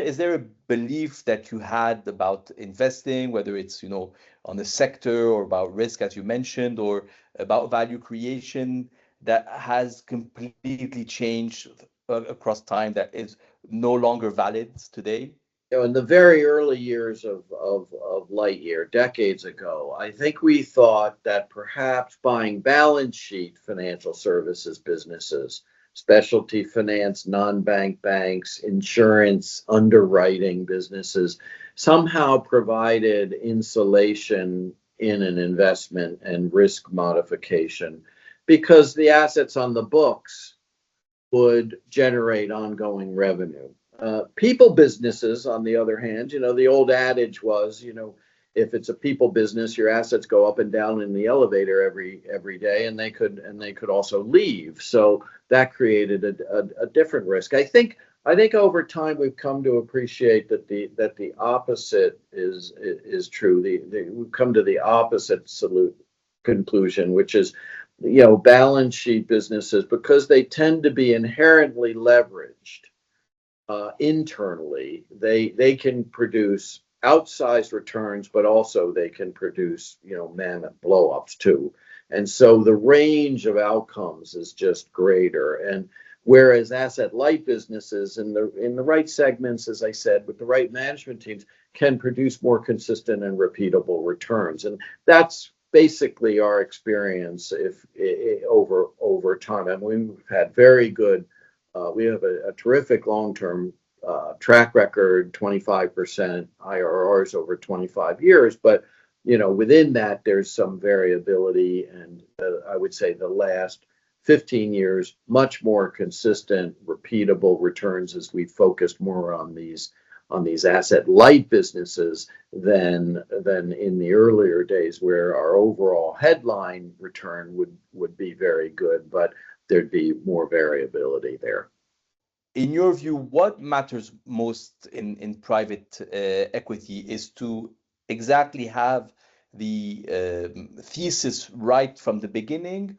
is there a belief that you had about investing, whether it's, on the sector or about risk, as you mentioned, or about value creation that has completely changed across time that is no longer valid today? In the very early years of Lightyear, decades ago, I think we thought that perhaps buying balance sheet financial services businesses, specialty finance, non-bank banks, insurance, underwriting businesses, somehow provided insulation in an investment and risk modification because the assets on the books would generate ongoing revenue. People businesses, on the other hand, the old adage was, if it's a people business, your assets go up and down in the elevator every day, and they could also leave. So that created a different risk. I think over time we've come to appreciate that the opposite is true. We've come to the opposite conclusion, which is, balance sheet businesses, because they tend to be inherently leveraged internally, they can produce outsized returns, but also they can produce, mammoth blowups too. And so the range of outcomes is just greater. And whereas asset light businesses in the right segments, as I said, with the right management teams, can produce more consistent and repeatable returns. And that's basically our experience if over time. And we've had very good. We have a terrific long-term track record, 25% IRRs over 25 years. But, within that, there's some variability. And I would say the last 15 years, much more consistent, repeatable returns as we focused more on these asset light businesses than in the earlier days, where our overall headline return would be very good, but there'd be more variability there. In your view, what matters most in private equity is to exactly have the thesis right from the beginning,